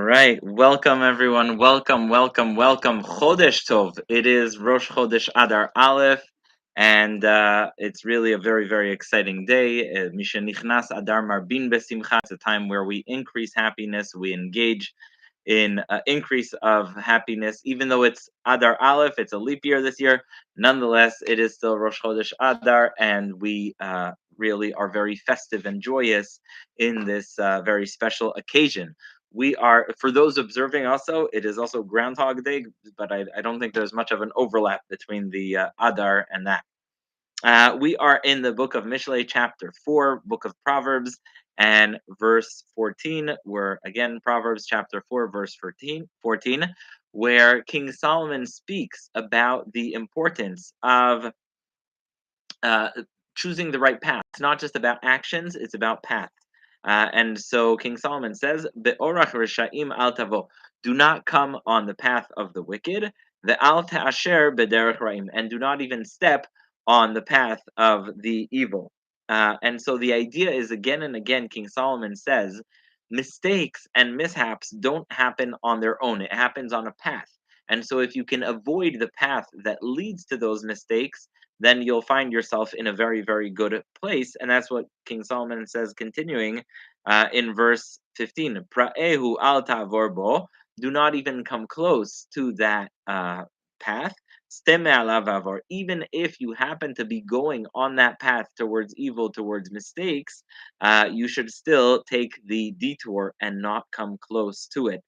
right, welcome everyone. Welcome. Chodesh Tov. It is Rosh Chodesh Adar Aleph, and it's really a very, very exciting day. Misha Nichnas Adar Marbin Besimcha. It's a time where we increase happiness, we engage in increase of happiness. Even though it's Adar Aleph, it's a leap year this year. Nonetheless, it is still Rosh Chodesh Adar, and we really are very festive and joyous in this very special occasion. We are, for those observing also, it is also Groundhog Day, but I don't think there's much of an overlap between the Adar and that. We are in the book of Mishlei, chapter 4, book of Proverbs, and verse 14. We're again, Proverbs chapter 4, verse 14, where King Solomon speaks about the importance of uh, choosing the right path. It's not just about actions, it's about path. And so King Solomon says, "Be'orach reshaim al tavo." Do not come on the path of the wicked. The al ta'asher b'derech ra'im, and do not even step on the path of the evil. And so the idea is, again and again, King Solomon says, mistakes and mishaps don't happen on their own. It happens on a path. And so if you can avoid the path that leads to those mistakes, then you'll find yourself in a very, very good place. And that's what King Solomon says, continuing in verse 15. Pra'ehu al ta'vor bo. Do not even come close to that path. Steme alav avor. Even if you happen to be going on that path towards evil, towards mistakes, you should still take the detour and not come close to it.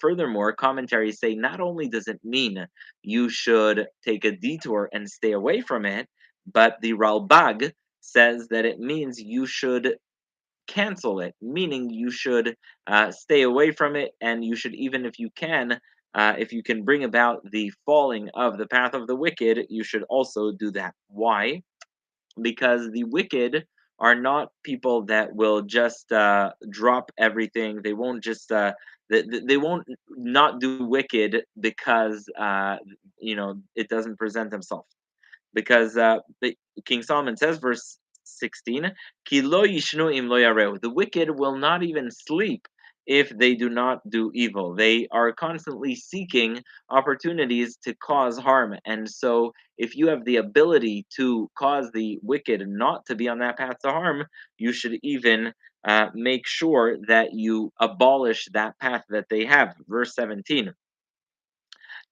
Furthermore, commentaries say not only does it mean you should take a detour and stay away from it, but the Ralbag says that it means you should cancel it, meaning you should stay away from it, and you should, even if you can bring about the falling of the path of the wicked, you should also do that. Why? Because the wicked are not people that will just drop everything. They won't just they won't not do wicked because it doesn't present themselves. Because King Solomon says, verse 16, "Ki lo yishnu im lo yareu." The wicked will not even sleep if they do not do evil. They are constantly seeking opportunities to cause harm. And so, if you have the ability to cause the wicked not to be on that path to harm, you should even make sure that you abolish that path that they have. Verse 17.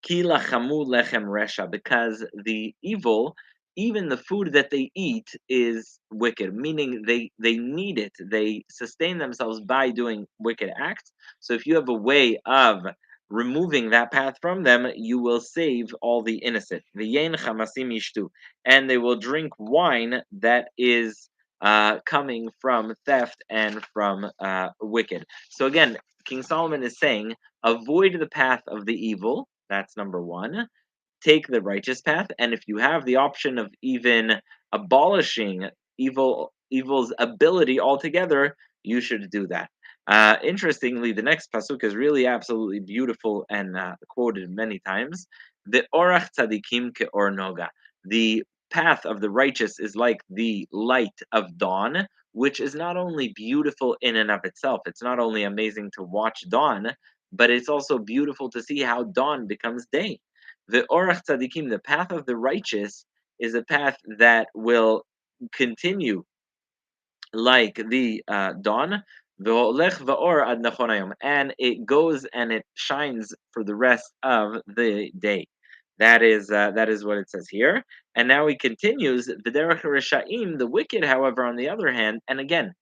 Ki lachamu lechem resha, because the evil, even the food that they eat, is wicked, meaning they need it. They sustain themselves by doing wicked acts. So if you have a way of removing that path from them, you will save all the innocent. V'yein chamasim yishtu, and they will drink wine that is coming from theft and from wicked. So again, King Solomon is saying, avoid the path of the evil. That's number one. Take the righteous path, and if you have the option of even abolishing evil's ability altogether, you should do that. Interestingly, the next pasuk is really absolutely beautiful and quoted many times. The orach tzadikim keor noga. The path of the righteous is like the light of dawn, which is not only beautiful in and of itself. It's not only amazing to watch dawn, but it's also beautiful to see how dawn becomes day. The orach tzadikim, the path of the righteous, is a path that will continue like the dawn, v'holech va'or ad nachon hayom, and it goes and it shines for the rest of the day. That is what it says here. And now he continues, v'derech reshaim, the wicked, however, on the other hand, and again,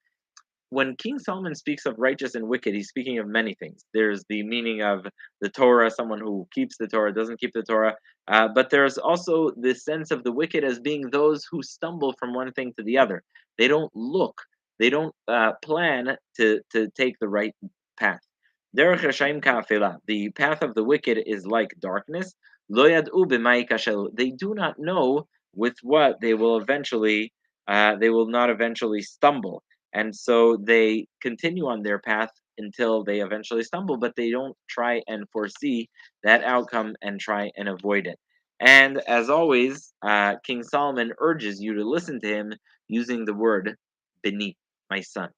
when King Solomon speaks of righteous and wicked, he's speaking of many things. There's the meaning of the Torah, someone who keeps the Torah, doesn't keep the Torah, but there's also this sense of the wicked as being those who stumble from one thing to the other. They don't look, they don't plan to take the right path. Derech Hashaim ka'afela, the path of the wicked is like darkness. Lo yad'u b'mai kashelu, they do not know with what they will not eventually stumble. And so they continue on their path until they eventually stumble, but they don't try and foresee that outcome and try and avoid it. And as always, King Solomon urges you to listen to him using the word "beni," my son.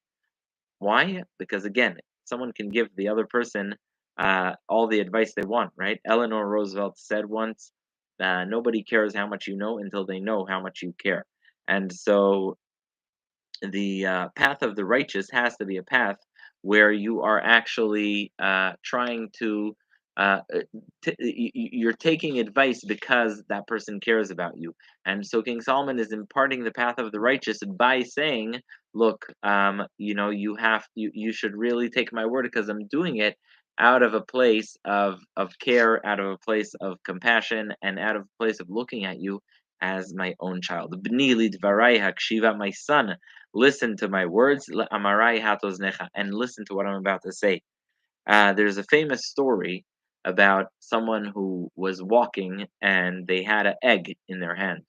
Why? Because again, someone can give the other person all the advice they want, right? Eleanor Roosevelt said once, nobody cares how much you know until they know how much you care. And so the path of the righteous has to be a path where you are actually trying to you're taking advice because that person cares about you. And so King Solomon is imparting the path of the righteous by saying, look, you should really take my word because I'm doing it out of a place of care, out of a place of compassion, and out of a place of looking at you as my own child. B'ni lidvarai hakshiva, my son, listen to my words, amarai hatoznecha, and listen to what I'm about to say. There's a famous story about someone who was walking and they had an egg in their hand.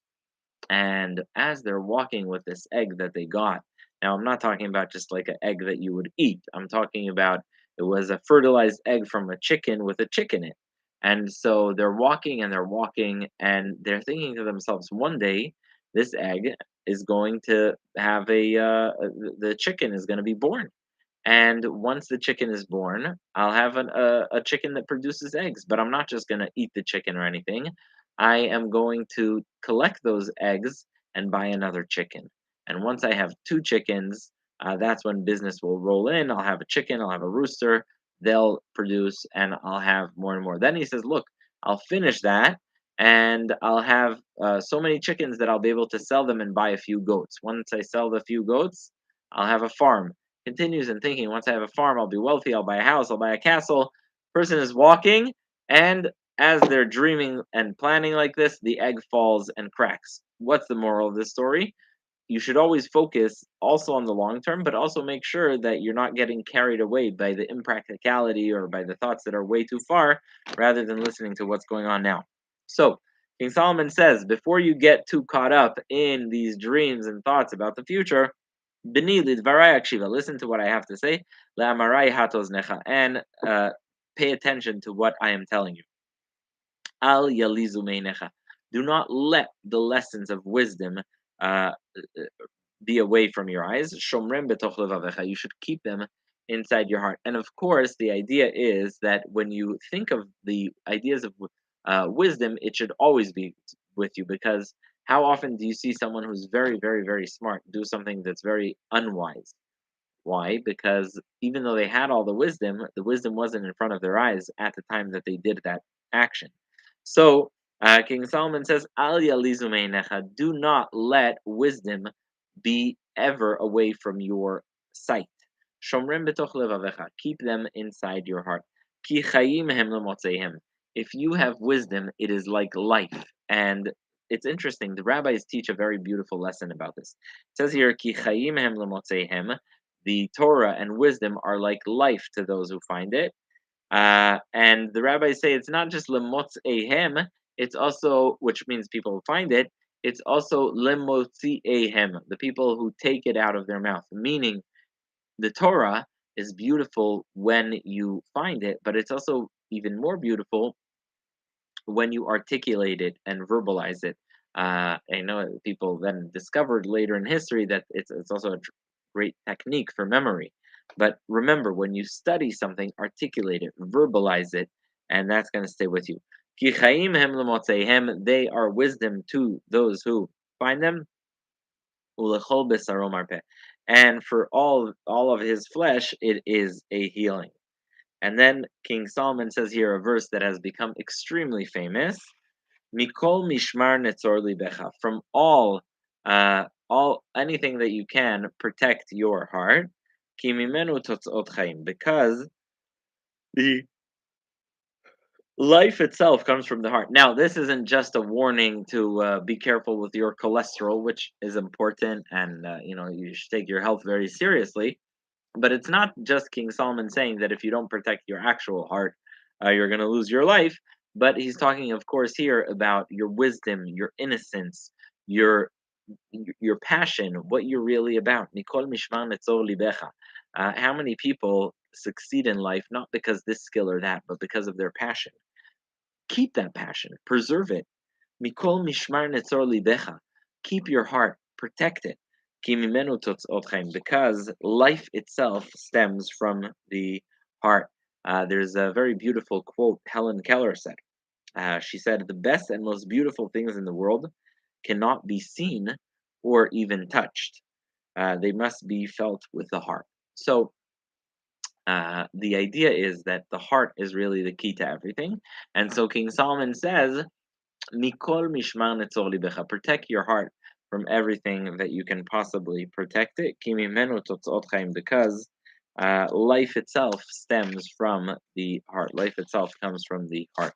And as they're walking with this egg that they got, now I'm not talking about just like an egg that you would eat. I'm talking about it was a fertilized egg from a chicken with a chick in it. And so they're walking and they're thinking to themselves, one day this egg is going to have the chicken is going to be born. And once the chicken is born, I'll have a chicken that produces eggs. But I'm not just going to eat the chicken or anything. I am going to collect those eggs and buy another chicken. And once I have two chickens, that's when business will roll in. I'll have a chicken, I'll have a rooster, they'll produce, and I'll have more and more. Then he says, look, I'll finish that and I'll have so many chickens that I'll be able to sell them and buy a few goats. Once I sell the few goats, I'll have a farm. Continues and thinking, once I have a farm, I'll be wealthy, I'll buy a house, I'll buy a castle. Person is walking, and as they're dreaming and planning like this, the egg falls and cracks. What's the moral of this story? You should always focus also on the long term, but also make sure that you're not getting carried away by the impracticality or by the thoughts that are way too far, rather than listening to what's going on now. So, King Solomon says, before you get too caught up in these dreams and thoughts about the future, B'ni lidvarai akshiva, listen to what I have to say, le'amarai hatoznecha, and pay attention to what I am telling you. Al yalizu meinecha. Do not let the lessons of wisdom uh, be away from your eyes. Shomrem betoch levavecha. You should keep them inside your heart. And of course, the idea is that when you think of the ideas of wisdom, it should always be with you, because how often do you see someone who's very, very, very smart do something that's very unwise? Why? Because even though they had all the wisdom wasn't in front of their eyes at the time that they did that action. So King Solomon says, Al yalizu meinecha, do not let wisdom be ever away from your sight. Shomrim betoch levavecha, keep them inside your heart. Ki chayim hem lemotzehem. If you have wisdom, it is like life. And it's interesting, the rabbis teach a very beautiful lesson about this. It says here, Ki chayim hem lemotzehem, the Torah and wisdom are like life to those who find it. And the rabbis say it's not just lemotz ehem, it's also, which means people who find it, it's also lemotzi ehem, the people who take it out of their mouth. Meaning, the Torah is beautiful when you find it, but it's also even more beautiful when you articulate it and verbalize it. I know people then discovered later in history that it's also a great technique for memory. But remember, when you study something, articulate it, verbalize it, and that's going to stay with you. Ki chaim hem lemotzehem, they are wisdom to those who find them. Ulechol besarom arpeh, and for all of his flesh, it is a healing. And then King Solomon says here a verse that has become extremely famous. Mikol mishmar netzor libecha. From all anything that you can, protect your heart. Ki mimenu totzot chaim, because the life itself comes from the heart. Now, this isn't just a warning to be careful with your cholesterol, which is important, and you should take your health very seriously. But it's not just King Solomon saying that if you don't protect your actual heart, you're going to lose your life. But he's talking, of course, here about your wisdom, your innocence, your your passion, what you're really about. Mikol mishman netzor libecha. How many people succeed in life not because this skill or that, but because of their passion? Keep that passion, preserve it. Mikol mishmar netzor libecha. Keep your heart, protect it. Ki mimenu totzot chaim, because life itself stems from the heart. There's a very beautiful quote Helen Keller said. She said, "The best and most beautiful things in the world cannot be seen or even touched. They must be felt with the heart." So the idea is that the heart is really the key to everything. And so King Solomon says, Mikol mishmar netzor libecha, protect your heart from everything that you can possibly protect it. Ki mimenu totzaot chaim, because life itself stems from the heart. Life itself comes from the heart.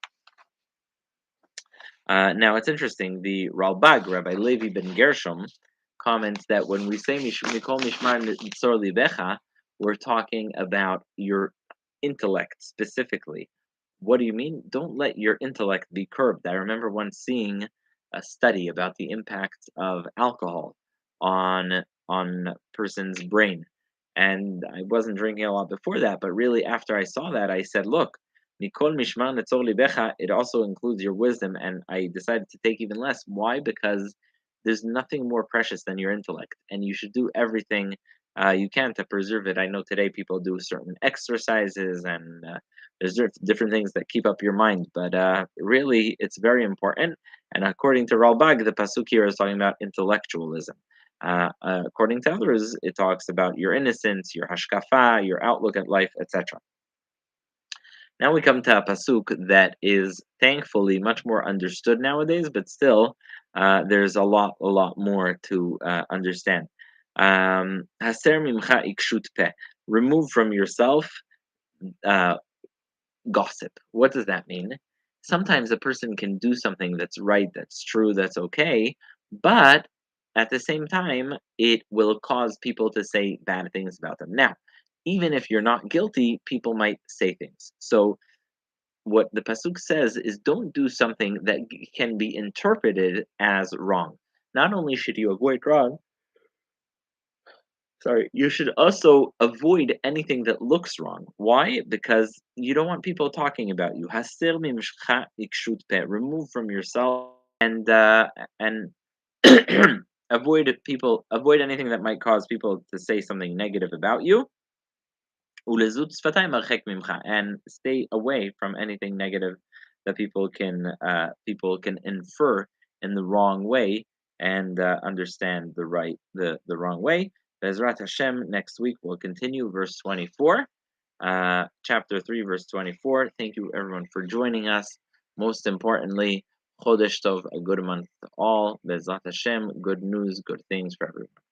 Now it's interesting. The Ralbag, Rabbi Levi ben Gershom, comments that when we say Mikol Mishmar Nitzor Libecha, we're talking about your intellect specifically. What do you mean? Don't let your intellect be curbed. I remember once seeing a study about the impact of alcohol on a person's brain. And I wasn't drinking a lot before that, but really after I saw that, I said, look, Mikol Mishmar Netzor Libecha, it also includes your wisdom, and I decided to take even less. Why? Because there's nothing more precious than your intellect, and you should do everything you can to preserve it. I know today people do certain exercises, and there's different things that keep up your mind, but really, it's very important. And according to Ralbag, the pasuk here is talking about intellectualism. According to others, it talks about your innocence, your hashkafa, your outlook at life, etc. Now we come to a pasuk that is thankfully much more understood nowadays, but still, there's a lot more to understand. Haser mimcha ikshut peh. Remove from yourself uh, gossip. What does that mean? Sometimes a person can do something that's right, that's true, that's okay, but at the same time, it will cause people to say bad things about them. Now, even if you're not guilty, people might say things. So what the pasuk says is don't do something that can be interpreted as wrong. Not only should you avoid wrong, sorry, you should also avoid anything that looks wrong. Why? Because you don't want people talking about you. Hasir mimshcha ikshut peh. Remove from yourself and avoid anything that might cause people to say something negative about you. Ulezut sfatayim archek mimcha, and stay away from anything negative that people can infer in the wrong way and understand the wrong way. Bezrat Hashem, next week we'll continue verse 24, chapter 3, verse 24. Thank you everyone for joining us. Most importantly, Chodesh Tov, a good month to all. Bezrat Hashem, good news, good things for everyone.